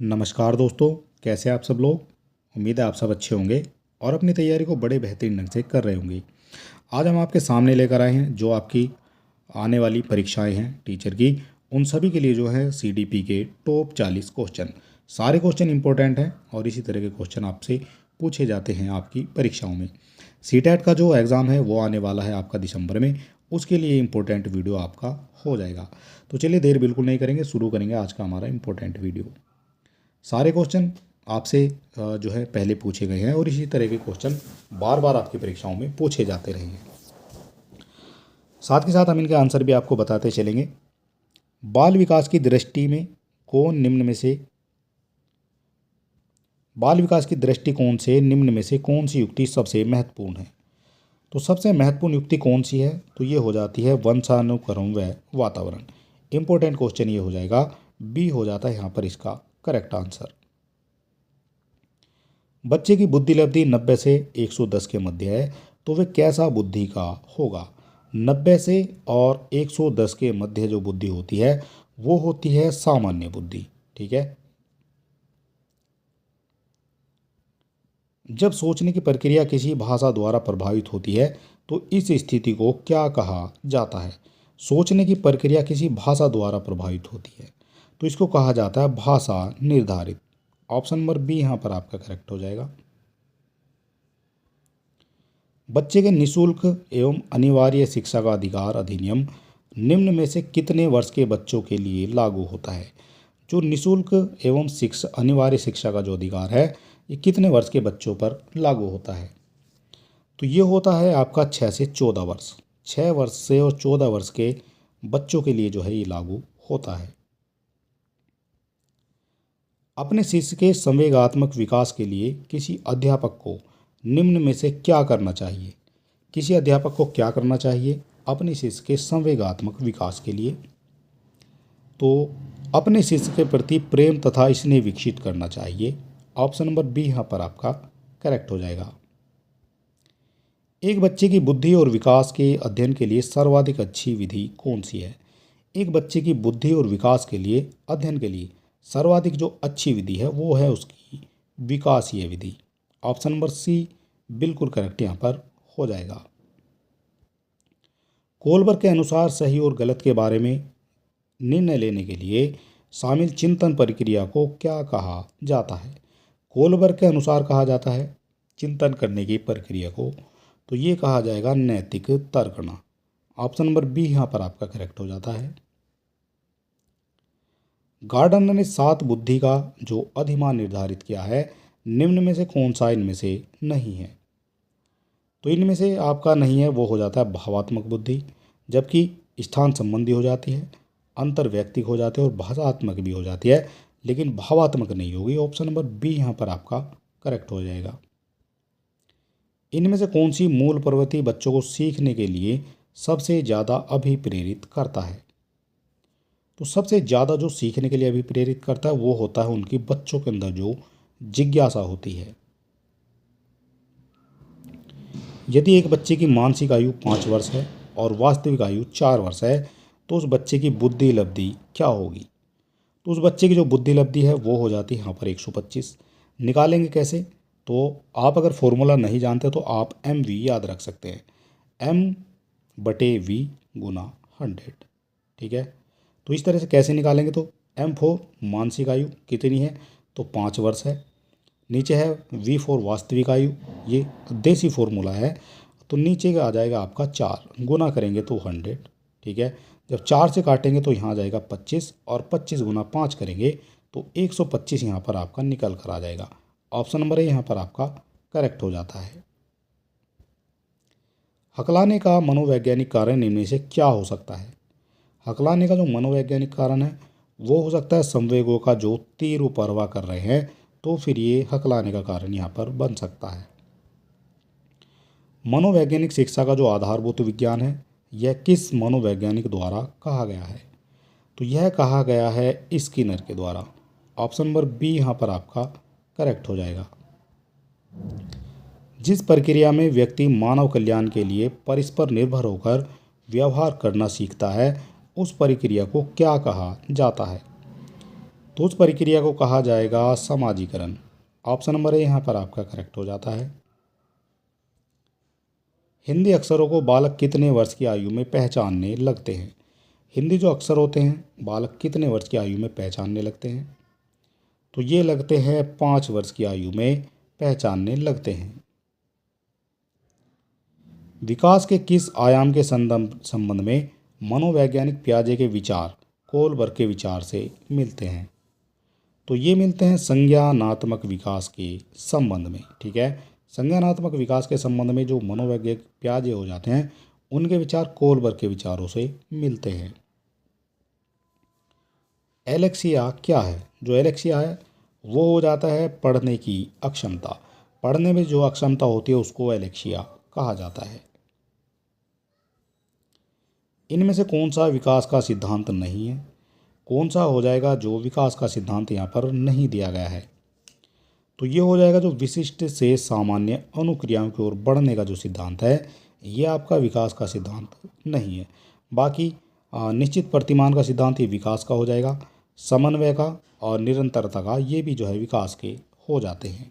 नमस्कार दोस्तों, कैसे आप सब लोग। उम्मीद है आप सब अच्छे होंगे और अपनी तैयारी को बड़े बेहतरीन ढंग से कर रहे होंगे। आज हम आपके सामने लेकर आए हैं जो आपकी आने वाली परीक्षाएं हैं टीचर की, उन सभी के लिए जो है सीडीपी के टॉप 40 क्वेश्चन। सारे क्वेश्चन इंपॉर्टेंट हैं और इसी तरह के क्वेश्चन आपसे पूछे जाते हैं आपकी परीक्षाओं में। सीटेट का जो एग्ज़ाम है वो आने वाला है आपका दिसंबर में, उसके लिए इम्पोर्टेंट वीडियो आपका हो जाएगा। तो चलिए देर बिल्कुल नहीं करेंगे, शुरू करेंगे आज का हमारा इम्पोर्टेंट वीडियो। सारे क्वेश्चन आपसे जो है पहले पूछे गए हैं और इसी तरह के क्वेश्चन बार बार आपकी परीक्षाओं में पूछे जाते रहे हैं। साथ के साथ हम इनके आंसर भी आपको बताते चलेंगे। बाल विकास की दृष्टि में कौन निम्न में से बाल विकास की दृष्टिकोण से निम्न में से कौन सी युक्ति सबसे महत्वपूर्ण है। तो सबसे महत्वपूर्ण युक्ति कौन सी है, तो ये हो जाती है वंशानुक्रम व वातावरण। इंपॉर्टेंट क्वेश्चन ये हो जाएगा, बी हो जाता है यहाँ पर इसका करेक्ट आंसर। बच्चे की बुद्धि लब्धि 90 से 110 के मध्य है, तो वे कैसा बुद्धि का होगा। 90 से और 110 के मध्य जो बुद्धि होती है वो होती है सामान्य बुद्धि। ठीक है। जब सोचने की प्रक्रिया किसी भाषा द्वारा प्रभावित होती है तो इस स्थिति को क्या कहा जाता है। सोचने की प्रक्रिया किसी भाषा द्वारा प्रभावित होती है तो इसको कहा जाता है भाषा निर्धारित। ऑप्शन नंबर बी यहाँ पर आपका करेक्ट हो जाएगा। बच्चे के निःशुल्क एवं अनिवार्य शिक्षा का अधिकार अधिनियम निम्न में से कितने वर्ष के बच्चों के लिए लागू होता है। जो निःशुल्क एवं शिक्षा अनिवार्य शिक्षा का जो अधिकार है ये कितने वर्ष के बच्चों पर लागू होता है, तो ये होता है आपका 6 से 14 वर्ष। 6 वर्ष से और 14 वर्ष के बच्चों के लिए जो है ये लागू होता है। अपने शिष्य के संवेगात्मक विकास के लिए किसी अध्यापक को निम्न में से क्या करना चाहिए। किसी अध्यापक को क्या करना चाहिए अपने शिष्य के संवेगात्मक विकास के लिए, तो अपने शिष्य के प्रति प्रेम तथा स्नेह विकसित करना चाहिए। ऑप्शन नंबर बी यहाँ पर आपका करेक्ट हो जाएगा। एक बच्चे की बुद्धि और विकास के अध्ययन के लिए सर्वाधिक अच्छी विधि कौन सी है। एक बच्चे की बुद्धि और विकास के लिए अध्ययन के लिए सर्वाधिक जो अच्छी विधि है वो है उसकी विकासीय विधि। ऑप्शन नंबर सी बिल्कुल करेक्ट यहाँ पर हो जाएगा। कोलबर्ग के अनुसार सही और गलत के बारे में निर्णय लेने के लिए शामिल चिंतन प्रक्रिया को क्या कहा जाता है। कोलबर्ग के अनुसार कहा जाता है चिंतन करने की प्रक्रिया को, तो ये कहा जाएगा नैतिक तर्कना। ऑप्शन नंबर बी यहाँ पर आपका करेक्ट हो जाता है। गार्डनर ने 7 बुद्धि का जो अधिमान निर्धारित किया है, निम्न में से कौन सा इनमें से नहीं है। तो इनमें से आपका नहीं है वो हो जाता है भावात्मक बुद्धि, जबकि स्थान संबंधी हो जाती है, अंतर्वैयक्तिक हो जाती है और भाषात्मक भी हो जाती है, लेकिन भावात्मक नहीं होगी। ऑप्शन नंबर बी यहाँ पर आपका करेक्ट हो जाएगा। इनमें से कौन सी मूल प्रवृत्ति बच्चों को सीखने के लिए सबसे ज़्यादा अभिप्रेरित करता है। तो सबसे ज़्यादा जो सीखने के लिए अभिप्रेरित करता है वो होता है उनकी बच्चों के अंदर जो जिज्ञासा होती है। यदि एक बच्चे की मानसिक आयु 5 वर्ष है और वास्तविक आयु 4 वर्ष है तो उस बच्चे की बुद्धि लब्धि क्या होगी। तो उस बच्चे की जो बुद्धि लब्धि है वो हो जाती है यहाँ पर 125। निकालेंगे कैसे, तो आप अगर फॉर्मूला नहीं जानते तो आप एम वी याद रख सकते हैं, m/v गुना 100। ठीक है, तो इस तरह से कैसे निकालेंगे, तो m4 मानसिक आयु कितनी है तो 5 वर्ष है, नीचे है v4 वास्तविक आयु, ये देसी फॉर्मूला है, तो नीचे का आ जाएगा आपका 4 गुना करेंगे तो 100। ठीक है, जब 4 से काटेंगे तो यहाँ आ जाएगा 25 और 25 गुना 5 करेंगे तो 125 यहाँ पर आपका निकल कर आ जाएगा। ऑप्शन नंबर ए यहाँ पर आपका करेक्ट हो जाता है। हकलाने का मनोवैज्ञानिक कारण निम्न में से क्या हो सकता है। हकलाने का जो मनोवैज्ञानिक कारण है वो हो सकता है संवेगों का जो तीव्र परवाह कर रहे हैं, तो फिर ये हकलाने का कारण यहाँ पर बन सकता है। मनोवैज्ञानिक शिक्षा का जो आधारभूत विज्ञान है यह किस मनोवैज्ञानिक द्वारा कहा गया है। तो यह कहा गया है स्किनर के द्वारा। ऑप्शन नंबर बी यहाँ पर आपका करेक्ट हो जाएगा। जिस प्रक्रिया में व्यक्ति मानव कल्याण के लिए परस्पर निर्भर होकर व्यवहार करना सीखता है उस प्रक्रिया को क्या कहा जाता है। तो उस प्रक्रिया को कहा जाएगा समाजीकरण। ऑप्शन नंबर ए यहाँ पर आपका करेक्ट हो जाता है। हिंदी अक्षरों को बालक कितने वर्ष की आयु में पहचानने लगते हैं? हिंदी जो अक्षर होते हैं बालक कितने वर्ष की आयु में पहचानने लगते हैं? तो ये लगते हैं 5 वर्ष की आयु में पहचानने लगते हैं। विकास के किस आयाम के संबंध में मनोवैज्ञानिक पियाजे के विचार कोलबर्ग के विचार से मिलते हैं? तो ये मिलते हैं संज्ञानात्मक विकास के संबंध में। ठीक है, संज्ञानात्मक विकास के संबंध में जो मनोवैज्ञानिक पियाजे हो जाते हैं उनके विचार कोलबर्ग के विचारों से मिलते हैं। एलेक्सिया क्या है? जो एलेक्सिया है वो हो जाता है पढ़ने की अक्षमता। पढ़ने में जो अक्षमता होती है उसको एलेक्सिया कहा जाता है। इनमें से कौन सा विकास का सिद्धांत नहीं है? कौन सा हो जाएगा जो विकास का सिद्धांत यहाँ पर नहीं दिया गया है? तो ये हो जाएगा जो विशिष्ट से सामान्य अनुक्रियाओं की ओर बढ़ने का जो सिद्धांत है ये आपका विकास का सिद्धांत नहीं है। बाकी निश्चित प्रतिमान का सिद्धांत ये विकास का हो जाएगा। समन्वय का और निरंतरता का ये भी जो है विकास के हो जाते हैं।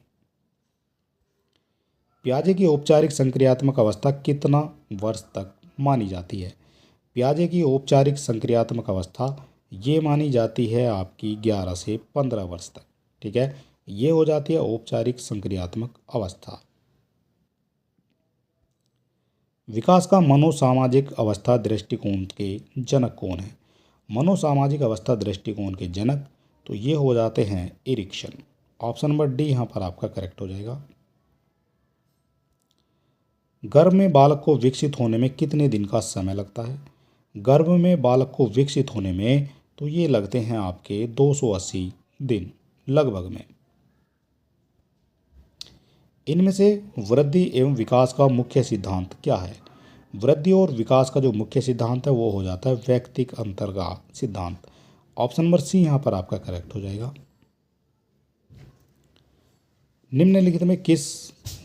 पियाजे की औपचारिक संक्रियात्मक अवस्था कितना वर्ष तक मानी जाती है? पियाजे की औपचारिक संक्रियात्मक अवस्था ये मानी जाती है आपकी 11 से 15 वर्ष तक। ठीक है, ये हो जाती है औपचारिक संक्रियात्मक अवस्था। विकास का मनोसामाजिक अवस्था दृष्टिकोण के जनक कौन है? मनोसामाजिक अवस्था दृष्टिकोण के जनक तो ये हो जाते हैं एरिक्सन। ऑप्शन नंबर डी यहाँ पर आपका करेक्ट हो जाएगा। गर्भ में बालक को विकसित होने में कितने दिन का समय लगता है? गर्भ में बालक को विकसित होने में तो ये लगते हैं आपके 280 दिन लगभग में। इनमें से वृद्धि एवं विकास का मुख्य सिद्धांत क्या है? वृद्धि और विकास का जो मुख्य सिद्धांत है वो हो जाता है वैयक्तिक अंतर का सिद्धांत। ऑप्शन नंबर सी यहाँ पर आपका करेक्ट हो जाएगा। निम्नलिखित में किस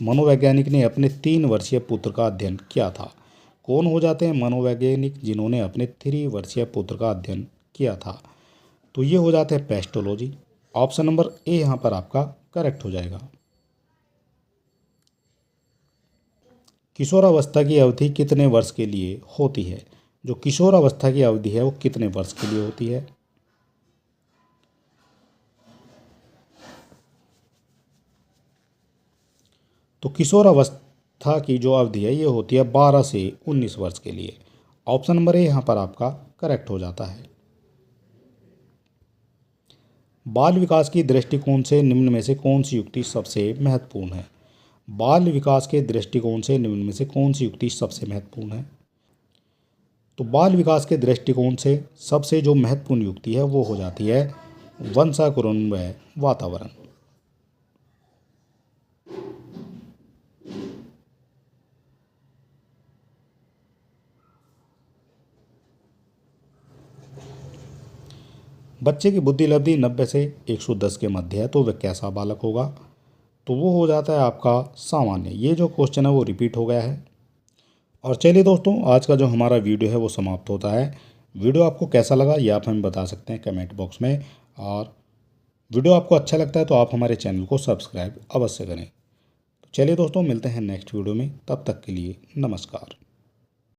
मनोवैज्ञानिक ने अपने 3 वर्षीय पुत्र का अध्ययन किया था? कौन हो जाते हैं मनोवैज्ञानिक जिन्होंने अपने 3 वर्षीय पुत्र का अध्ययन किया था? तो ये हो जाते हैं पेस्टोलॉजी। ऑप्शन नंबर ए यहाँ पर आपका करेक्ट हो जाएगा। किशोरावस्था की अवधि कितने वर्ष के लिए होती है? जो किशोरावस्था की अवधि है वो कितने वर्ष के लिए होती है? तो किशोरावस्था की जो अवधि है ये होती है 12 से 19 वर्ष के लिए। ऑप्शन नंबर ए यहाँ पर आपका करेक्ट हो जाता है। बाल विकास की दृष्टिकोण से निम्न में से कौन सी युक्ति सबसे महत्वपूर्ण है? बाल विकास के दृष्टिकोण से निम्न में से कौन सी युक्ति सबसे महत्वपूर्ण है? तो बाल विकास के दृष्टिकोण से सबसे जो महत्वपूर्ण युक्ति है वो हो जाती है वंशानुक्रम व वातावरण। बच्चे की बुद्धि लब्धि 90 से 110 के मध्य है तो वह कैसा बालक होगा? तो वो हो जाता है आपका सामान्य। ये जो क्वेश्चन है वो रिपीट हो गया है। और चलिए दोस्तों, आज का जो हमारा वीडियो है वो समाप्त होता है। वीडियो आपको कैसा लगा ये आप हमें बता सकते हैं कमेंट बॉक्स में। और वीडियो आपको अच्छा लगता है तो आप हमारे चैनल को सब्सक्राइब अवश्य करें। तो चलिए दोस्तों, मिलते हैं नेक्स्ट वीडियो में। तब तक के लिए नमस्कार।